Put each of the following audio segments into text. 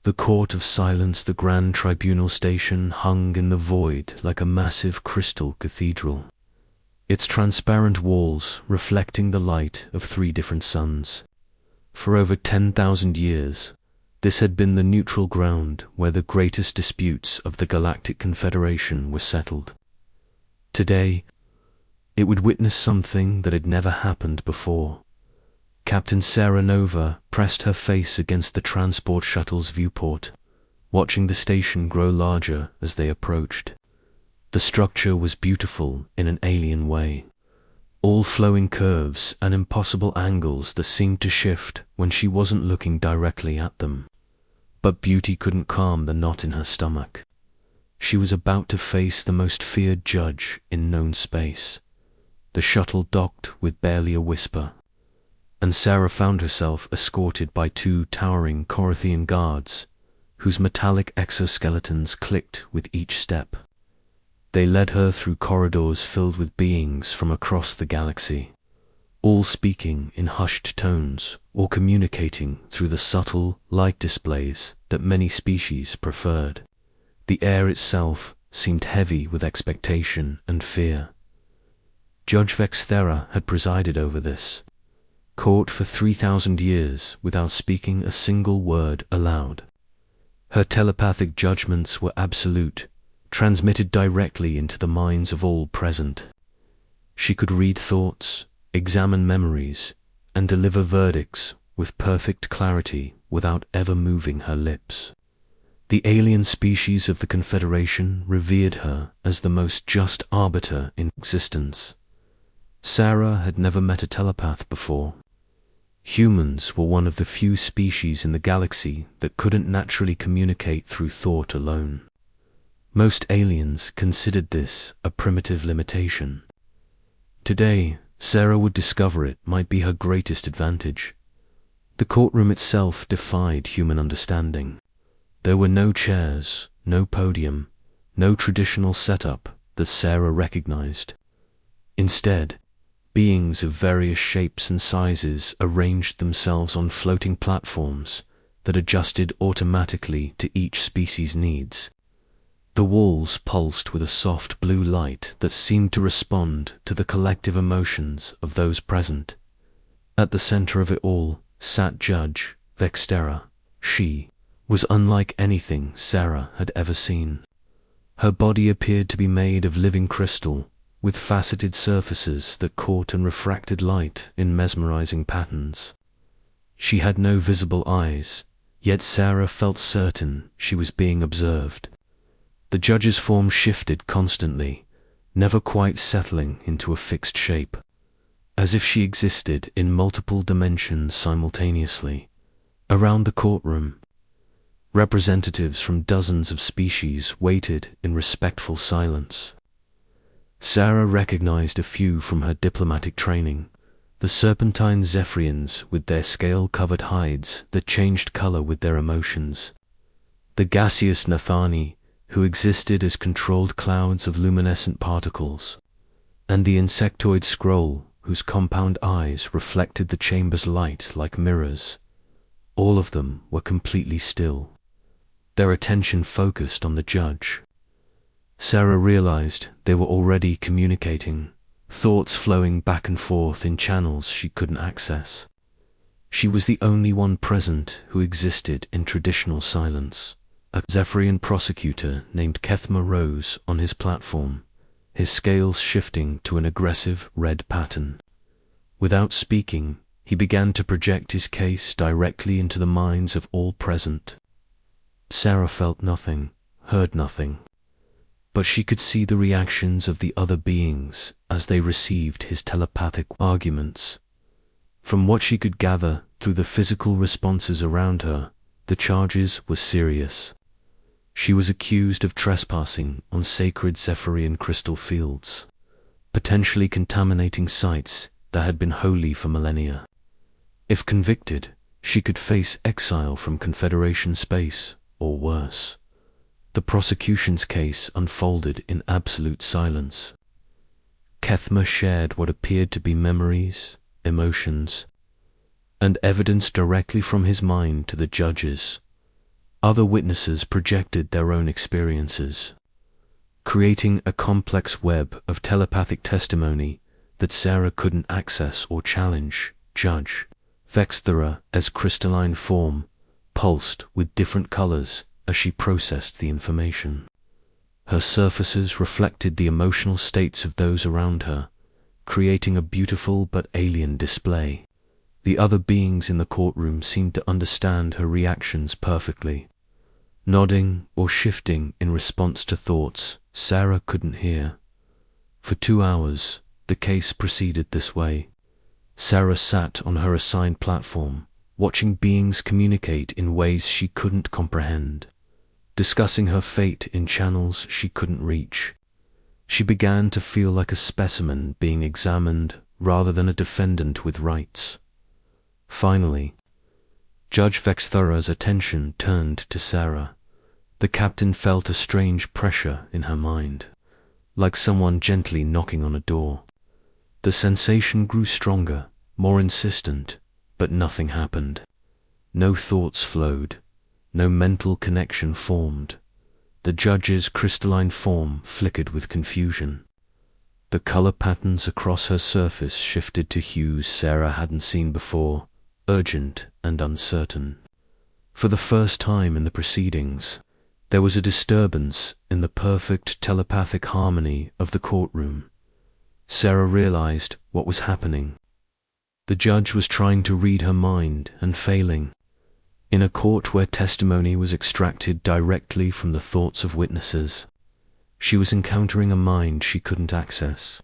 The court of silence, the grand tribunal station, hung in the void like a massive crystal cathedral, its transparent walls reflecting the light of 3 different suns. For over 10,000 years, this had been the neutral ground where the greatest disputes of the Galactic Confederation were settled. Today, it would witness something that had never happened before. Captain Sarah Nova pressed her face against the transport shuttle's viewport, watching the station grow larger as they approached. The structure was beautiful in an alien way, all flowing curves and impossible angles that seemed to shift when she wasn't looking directly at them. But beauty couldn't calm the knot in her stomach. She was about to face the most feared judge in known space. The shuttle docked with barely a whisper, and Sarah found herself escorted by 2 towering Corinthian guards, whose metallic exoskeletons clicked with each step. They led her through corridors filled with beings from across the galaxy, all speaking in hushed tones or communicating through the subtle light displays that many species preferred. The air itself seemed heavy with expectation and fear. Judge Vexthera had presided over this court for 3,000 years without speaking a single word aloud. Her telepathic judgments were absolute, transmitted directly into the minds of all present. She could read thoughts, examine memories, and deliver verdicts with perfect clarity without ever moving her lips. The alien species of the Confederation revered her as the most just arbiter in existence. Sarah had never met a telepath before. Humans were one of the few species in the galaxy that couldn't naturally communicate through thought alone. Most aliens considered this a primitive limitation. Today, Sarah would discover it might be her greatest advantage. The courtroom itself defied human understanding. There were no chairs, no podium, no traditional setup that Sarah recognized. Instead, beings of various shapes and sizes arranged themselves on floating platforms that adjusted automatically to each species' needs. The walls pulsed with a soft blue light that seemed to respond to the collective emotions of those present. At the center of it all sat Judge Vexthera. She was unlike anything Sarah had ever seen. Her body appeared to be made of living crystal, with faceted surfaces that caught and refracted light in mesmerizing patterns. She had no visible eyes, yet Sarah felt certain she was being observed. The judge's form shifted constantly, never quite settling into a fixed shape, as if she existed in multiple dimensions simultaneously. Around the courtroom, representatives from dozens of species waited in respectful silence. Sarah recognized a few from her diplomatic training, the serpentine Zephyrians with their scale-covered hides that changed color with their emotions, the gaseous Nathani, who existed as controlled clouds of luminescent particles, and the insectoid scroll whose compound eyes reflected the chamber's light like mirrors. All of them were completely still, their attention focused on the judge. Sarah realized they were already communicating, thoughts flowing back and forth in channels she couldn't access. She was the only one present who existed in traditional silence. A Zephyrian prosecutor named Kethma rose on his platform, his scales shifting to an aggressive red pattern. Without speaking, he began to project his case directly into the minds of all present. Sarah felt nothing, heard nothing, but she could see the reactions of the other beings as they received his telepathic arguments. From what she could gather through the physical responses around her, the charges were serious. She was accused of trespassing on sacred Zephyrian crystal fields, potentially contaminating sites that had been holy for millennia. If convicted, she could face exile from Confederation space, or worse. The prosecution's case unfolded in absolute silence. Kethma shared what appeared to be memories, emotions, and evidence directly from his mind to the judges. Other witnesses projected their own experiences, creating a complex web of telepathic testimony that Sarah couldn't access or challenge. Judge Vexthera, as crystalline form, pulsed with different colors as she processed the information. Her surfaces reflected the emotional states of those around her, creating a beautiful but alien display. The other beings in the courtroom seemed to understand her reactions perfectly, nodding or shifting in response to thoughts Sarah couldn't hear. For 2 hours, the case proceeded this way. Sarah sat on her assigned platform, watching beings communicate in ways she couldn't comprehend, discussing her fate in channels she couldn't reach. She began to feel like a specimen being examined rather than a defendant with rights. Finally, Judge Vexthera's attention turned to Sarah. The captain felt a strange pressure in her mind, like someone gently knocking on a door. The sensation grew stronger, more insistent, but nothing happened. No thoughts flowed, no mental connection formed. The judge's crystalline form flickered with confusion. The color patterns across her surface shifted to hues Sarah hadn't seen before, urgent and uncertain. For the first time in the proceedings, there was a disturbance in the perfect telepathic harmony of the courtroom. Sarah realized what was happening. The judge was trying to read her mind and failing. In a court where testimony was extracted directly from the thoughts of witnesses, she was encountering a mind she couldn't access.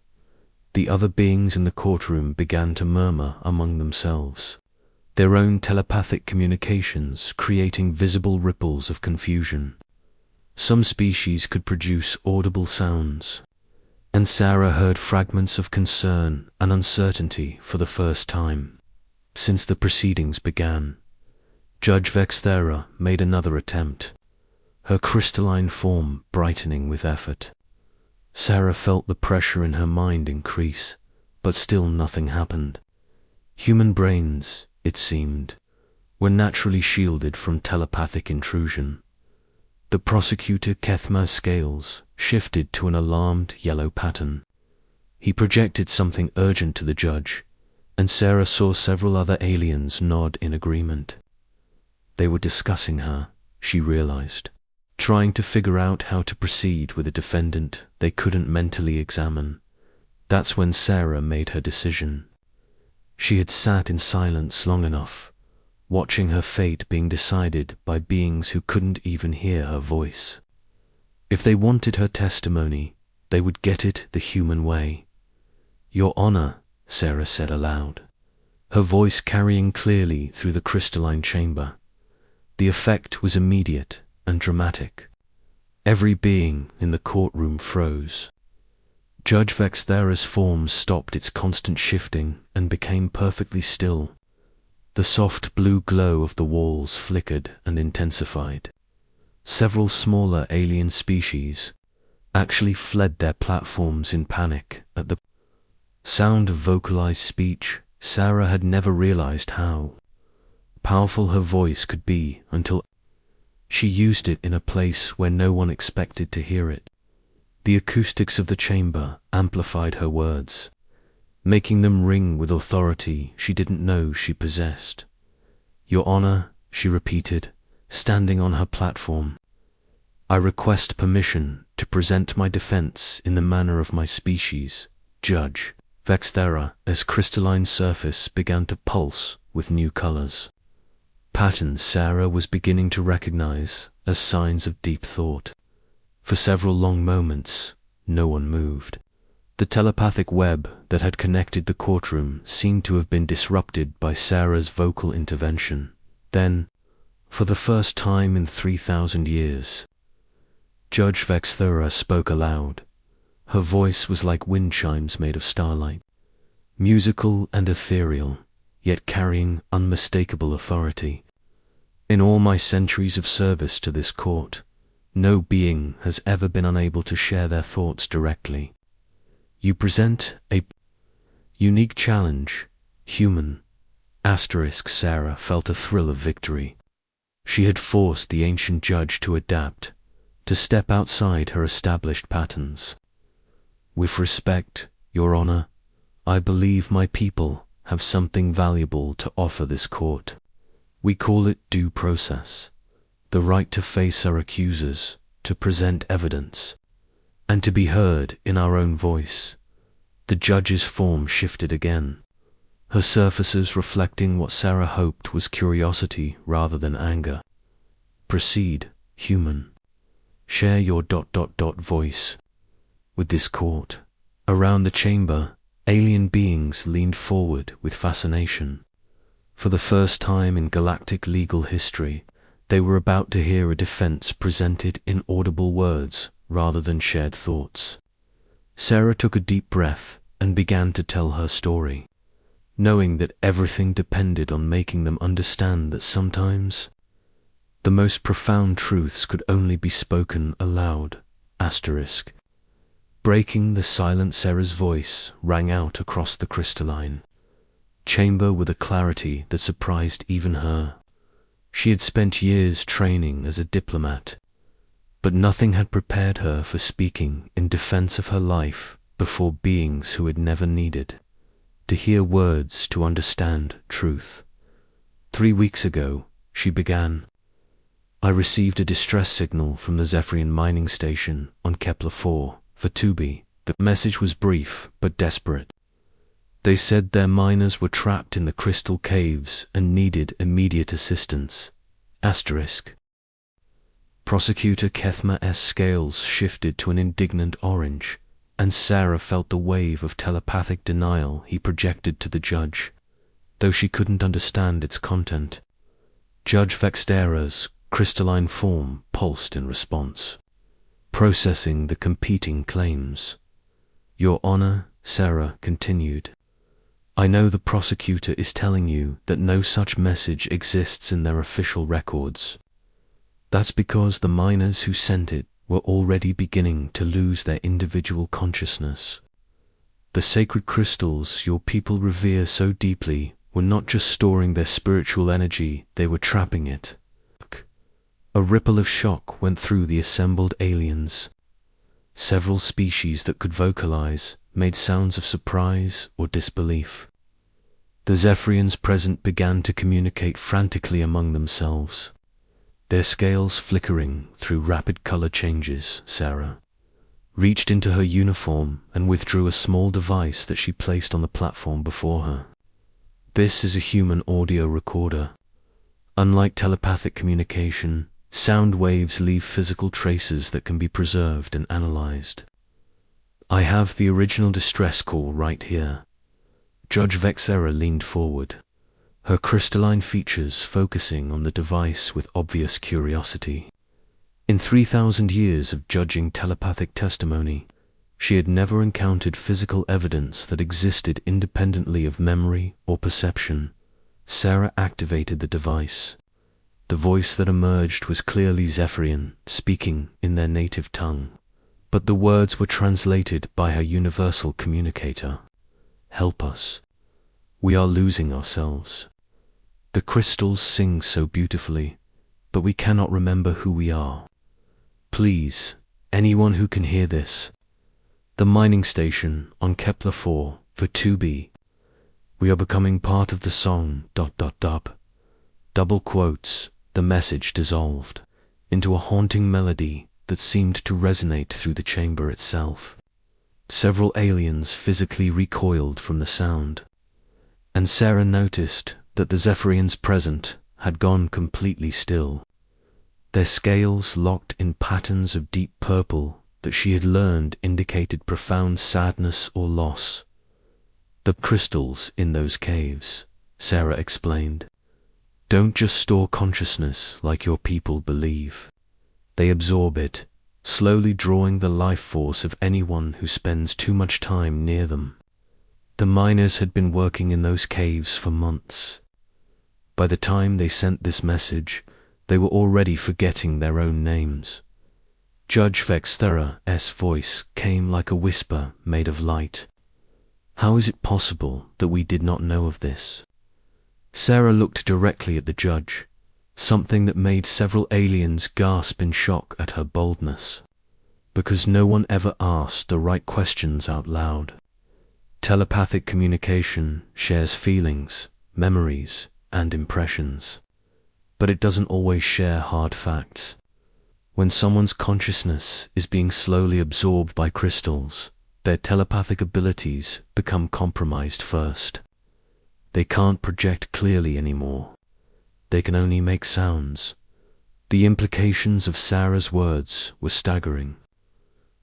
The other beings in the courtroom began to murmur among themselves, their own telepathic communications creating visible ripples of confusion. Some species could produce audible sounds, and Sarah heard fragments of concern and uncertainty for the first time since the proceedings began. Judge Vexthera made another attempt, her crystalline form brightening with effort. Sarah felt the pressure in her mind increase, but still nothing happened. Human brains, it seemed, were naturally shielded from telepathic intrusion. The prosecutor Kethma's scales shifted to an alarmed yellow pattern. He projected something urgent to the judge, and Sarah saw several other aliens nod in agreement. They were discussing her, she realized, trying to figure out how to proceed with a defendant they couldn't mentally examine. That's when Sarah made her decision. She had sat in silence long enough, watching her fate being decided by beings who couldn't even hear her voice. If they wanted her testimony, they would get it the human way. "Your Honor," Sarah said aloud, her voice carrying clearly through the crystalline chamber. The effect was immediate and dramatic. Every being in the courtroom froze. Judge Vexthera's form stopped its constant shifting and became perfectly still. The soft blue glow of the walls flickered and intensified. Several smaller alien species actually fled their platforms in panic at the sound of vocalized speech. Sarah had never realized how powerful her voice could be until she used it in a place where no one expected to hear it. The acoustics of the chamber amplified her words, making them ring with authority she didn't know she possessed. "Your Honor," she repeated, standing on her platform, "I request permission to present my defense in the manner of my species." Judge Vexthera, as crystalline surface began to pulse with new colors. Patterns Sarah was beginning to recognize as signs of deep thought. For several long moments, no one moved. The telepathic web that had connected the courtroom seemed to have been disrupted by Sarah's vocal intervention. Then, for the first time in 3,000 years, Judge Vexthera spoke aloud. Her voice was like wind chimes made of starlight, musical and ethereal, yet carrying unmistakable authority. "In all my centuries of service to this court, no being has ever been unable to share their thoughts directly. You present a unique challenge, human." Sarah felt a thrill of victory. She had forced the ancient judge to adapt, to step outside her established patterns. With respect, Your Honor, I believe my people have something valuable to offer this court. We call it due process, the right to face our accusers, to present evidence, and to be heard in our own voice. The judge's form shifted again, her surfaces reflecting what Sarah hoped was curiosity rather than anger. Proceed, human. Share your voice with this court. Around the chamber, alien beings leaned forward with fascination. For the first time in galactic legal history, they were about to hear a defense presented in audible words rather than shared thoughts. Sarah took a deep breath and began to tell her story, knowing that everything depended on making them understand that sometimes the most profound truths could only be spoken aloud. Breaking the silence, Sarah's voice rang out across the crystalline chamber with a clarity that surprised even her. She had spent years training as a diplomat, but nothing had prepared her for speaking in defense of her life before beings who had never needed to hear words to understand truth. 3 weeks ago, she began, I received a distress signal from the Zephyrian mining station on Kepler 4 for 2B. The message was brief but desperate. They said their miners were trapped in the crystal caves and needed immediate assistance. Prosecutor Kethma's scales shifted to an indignant orange, and Sarah felt the wave of telepathic denial he projected to the judge, though she couldn't understand its content. Judge Vextera's crystalline form pulsed in response, processing the competing claims. Your Honor, Sarah continued, I know the prosecutor is telling you that no such message exists in their official records. That's because the miners who sent it were already beginning to lose their individual consciousness. The sacred crystals your people revere so deeply were not just storing their spiritual energy, they were trapping it. A ripple of shock went through the assembled aliens. Several species that could vocalize made sounds of surprise or disbelief. The Zephyrians present began to communicate frantically among themselves, their scales flickering through rapid color changes. Sarah reached into her uniform and withdrew a small device that she placed on the platform before her. This is a human audio recorder. Unlike telepathic communication, sound waves leave physical traces that can be preserved and analyzed. I have the original distress call right here. Judge Vexera leaned forward, her crystalline features focusing on the device with obvious curiosity. In 3,000 years of judging telepathic testimony, she had never encountered physical evidence that existed independently of memory or perception. Sarah activated the device. The voice that emerged was clearly Zephyrian, speaking in their native tongue, but the words were translated by her universal communicator. Help us. We are losing ourselves. The crystals sing so beautifully, but we cannot remember who we are. Please, anyone who can hear this. The mining station on Kepler 4 for 2B. We are becoming part of the song, ... Double quotes, the message dissolved into a haunting melody that seemed to resonate through the chamber itself. Several aliens physically recoiled from the sound, and Sarah noticed that the Zephyrians present had gone completely still. Their scales locked in patterns of deep purple that she had learned indicated profound sadness or loss. The crystals in those caves, Sarah explained, don't just store consciousness like your people believe. They absorb it, slowly drawing the life force of anyone who spends too much time near them. The miners had been working in those caves for months. By the time they sent this message, they were already forgetting their own names. Judge Vextera's voice came like a whisper made of light. How is it possible that we did not know of this? Sarah looked directly at the judge, something that made several aliens gasp in shock at her boldness. Because no one ever asked the right questions out loud. Telepathic communication shares feelings, memories, and impressions. But it doesn't always share hard facts. When someone's consciousness is being slowly absorbed by crystals, their telepathic abilities become compromised first. They can't project clearly anymore. They can only make sounds. The implications of Sarah's words were staggering.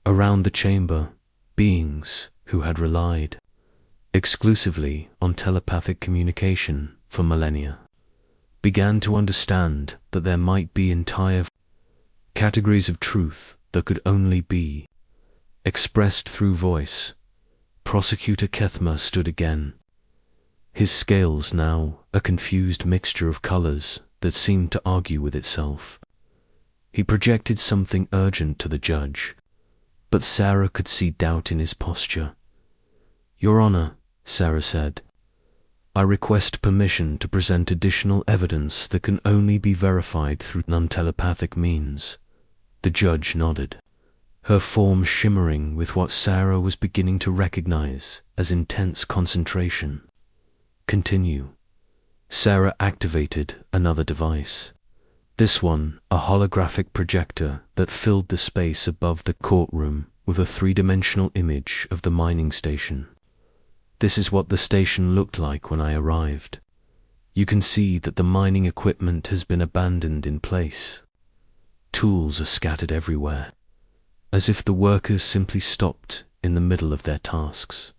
Around the chamber, beings who had relied exclusively on telepathic communication for millennia began to understand that there might be entire categories of truth that could only be expressed through voice. Prosecutor Kethma stood again, his scales now a confused mixture of colors that seemed to argue with itself. He projected something urgent to the judge, but Sarah could see doubt in his posture. "Your Honor," Sarah said, "I request permission to present additional evidence that can only be verified through non-telepathic means." The judge nodded, her form shimmering with what Sarah was beginning to recognize as intense concentration. "Continue." Sarah activated another device. This one, a holographic projector that filled the space above the courtroom with a three-dimensional image of the mining station. "This is what the station looked like when I arrived. You can see that the mining equipment has been abandoned in place. Tools are scattered everywhere, as if the workers simply stopped in the middle of their tasks."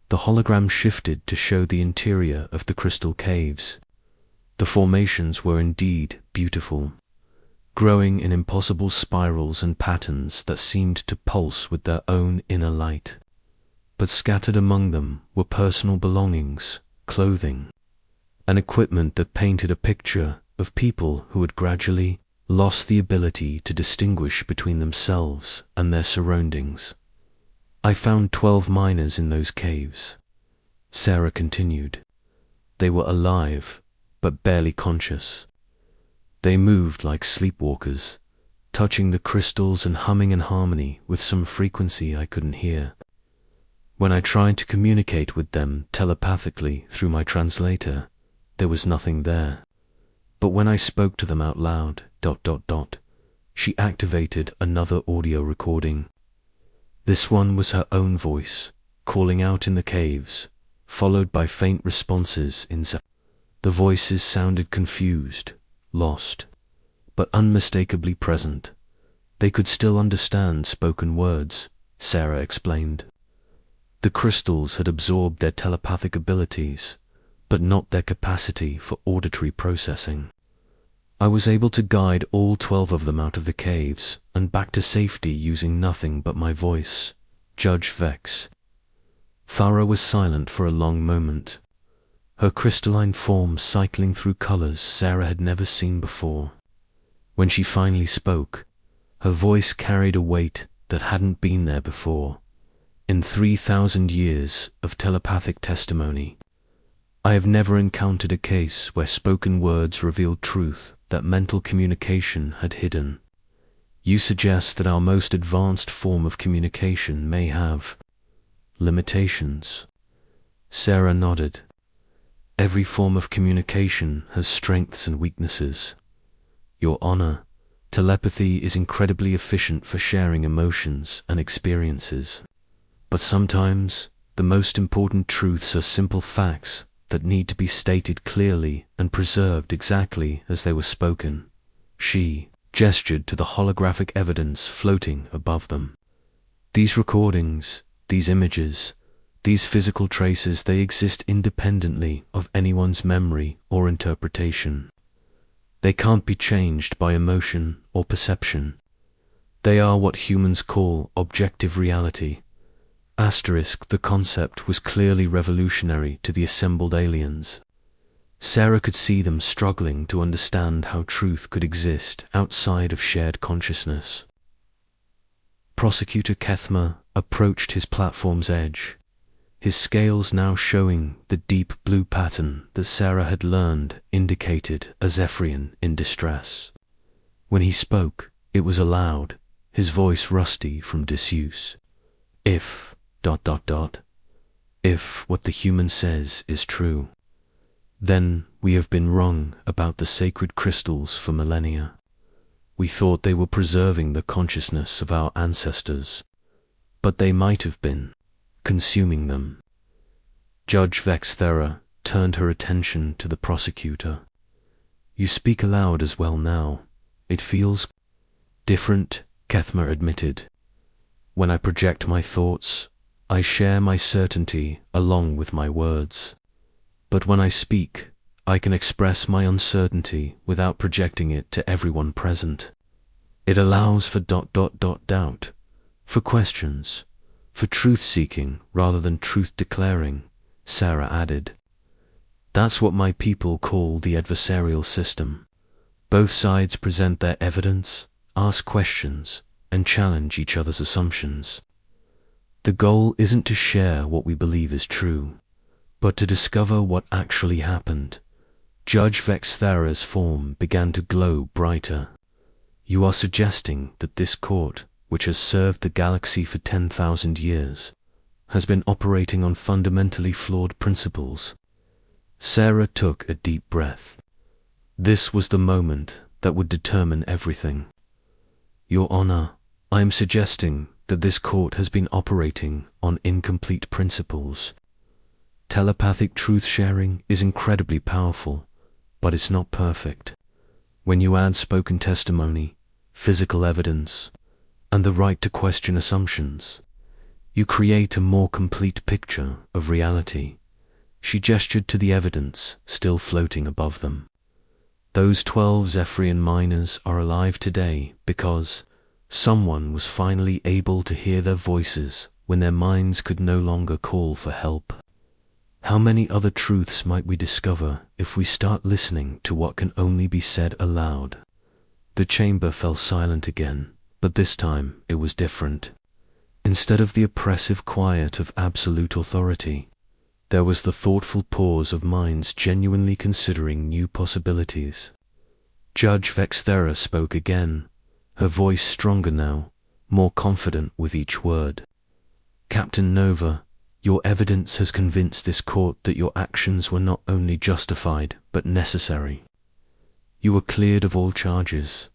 The hologram shifted to show the interior of the crystal caves. The formations were indeed beautiful, growing in impossible spirals and patterns that seemed to pulse with their own inner light. But scattered among them were personal belongings, clothing, and equipment that painted a picture of people who had gradually lost the ability to distinguish between themselves and their surroundings. "I found 12 miners in those caves," Sarah continued. "They were alive, but barely conscious. They moved like sleepwalkers, touching the crystals and humming in harmony with some frequency I couldn't hear. When I tried to communicate with them telepathically through my translator, there was nothing there. But when I spoke to them out loud, ... She activated another audio recording. This one was her own voice, calling out in the caves, followed by faint responses in The voices sounded confused, lost, but unmistakably present. They could still understand spoken words, Sarah explained. The crystals had absorbed their telepathic abilities, but not their capacity for auditory processing. I was able to guide all 12 of them out of the caves and back to safety using nothing but my voice. Judge Vex. Farah was silent for a long moment, her crystalline form cycling through colors Sarah had never seen before. When she finally spoke, her voice carried a weight that hadn't been there before. In 3,000 years of telepathic testimony, I have never encountered a case where spoken words revealed truth that mental communication had hidden. You suggest that our most advanced form of communication may have limitations. Sarah nodded. Every form of communication has strengths and weaknesses. Your Honor, telepathy is incredibly efficient for sharing emotions and experiences. But sometimes, the most important truths are simple facts that need to be stated clearly and preserved exactly as they were spoken. She gestured to the holographic evidence floating above them. These recordings, these images, these physical traces, they exist independently of anyone's memory or interpretation. They can't be changed by emotion or perception. They are what humans call objective reality. The concept was clearly revolutionary to the assembled aliens. Sarah could see them struggling to understand how truth could exist outside of shared consciousness. Prosecutor Kethma approached his platform's edge. his scales now showing the deep blue pattern that Sarah had learned indicated a Zephyrian in distress. When he spoke, it was aloud, his voice rusty from disuse. If, ... if what the human says is true, then we have been wrong about the sacred crystals for millennia. We thought they were preserving the consciousness of our ancestors, but they might have been consuming them. Judge Vexthera turned her attention to the prosecutor. You speak aloud as well now. It feels different, Kethma admitted. When I project my thoughts, I share my certainty along with my words. But when I speak, I can express my uncertainty without projecting it to everyone present. It allows for ... doubt, for questions, for truth-seeking rather than truth-declaring, Sarah added. That's what my people call the adversarial system. Both sides present their evidence, ask questions, and challenge each other's assumptions. The goal isn't to share what we believe is true, but to discover what actually happened. Judge Vexthera's form began to glow brighter. You are suggesting that this court, which has served the galaxy for 10,000 years, has been operating on fundamentally flawed principles. Sarah took a deep breath. This was the moment that would determine everything. Your Honor, I am suggesting that this court has been operating on incomplete principles. Telepathic truth-sharing is incredibly powerful, but it's not perfect. When you add spoken testimony, physical evidence, and the right to question assumptions, you create a more complete picture of reality. She gestured to the evidence still floating above them. Those 12 Zephyrian miners are alive today because someone was finally able to hear their voices when their minds could no longer call for help. How many other truths might we discover if we start listening to what can only be said aloud? The chamber fell silent again, but this time it was different. Instead of the oppressive quiet of absolute authority, there was the thoughtful pause of minds genuinely considering new possibilities. Judge Vexthera spoke again, her voice stronger now, more confident with each word. Captain Nova, your evidence has convinced this court that your actions were not only justified but necessary. You were cleared of all charges.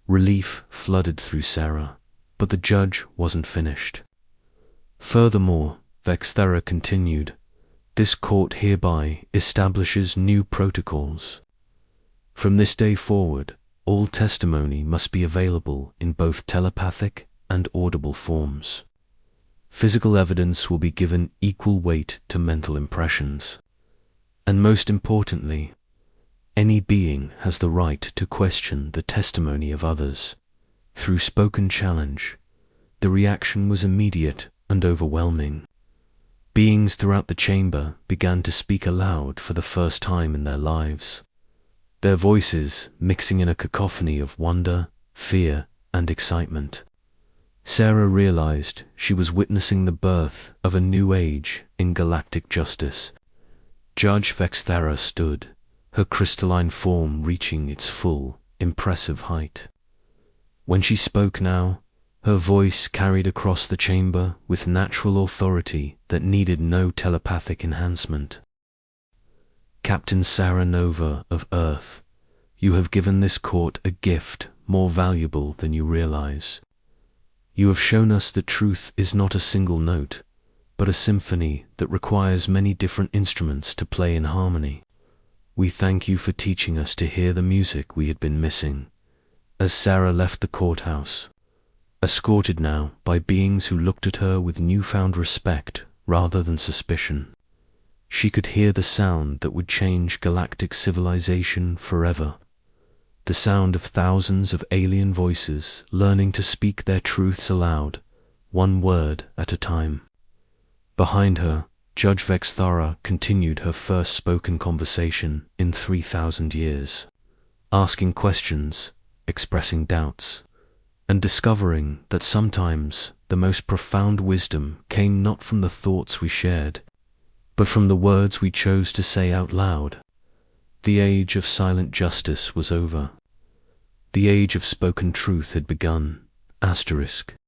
Relief flooded through Sarah, but the judge wasn't finished. Furthermore, Vexthera continued, this court hereby establishes new protocols. From this day forward, all testimony must be available in both telepathic and audible forms. Physical evidence will be given equal weight to mental impressions. And most importantly, any being has the right to question the testimony of others. Through spoken challenge, the reaction was immediate and overwhelming. Beings throughout the chamber began to speak aloud for the first time in their lives, their voices mixing in a cacophony of wonder, fear, and excitement. Sarah realized she was witnessing the birth of a new age in galactic justice. Judge Vexthera stood, her crystalline form reaching its full, impressive height. When she spoke now, her voice carried across the chamber with natural authority that needed no telepathic enhancement. Captain Sarah Nova of Earth, you have given this court a gift more valuable than you realize. You have shown us that truth is not a single note, but a symphony that requires many different instruments to play in harmony. We thank you for teaching us to hear the music we had been missing. As Sarah left the courthouse, escorted now by beings who looked at her with newfound respect rather than suspicion, she could hear the sound that would change galactic civilization forever. The sound of thousands of alien voices learning to speak their truths aloud, one word at a time. Behind her, Judge Vexthera continued her first spoken conversation in 3,000 years, asking questions, expressing doubts, and discovering that sometimes the most profound wisdom came not from the thoughts we shared, but from the words we chose to say out loud. The age of silent justice was over. The age of spoken truth had begun. Asterisk.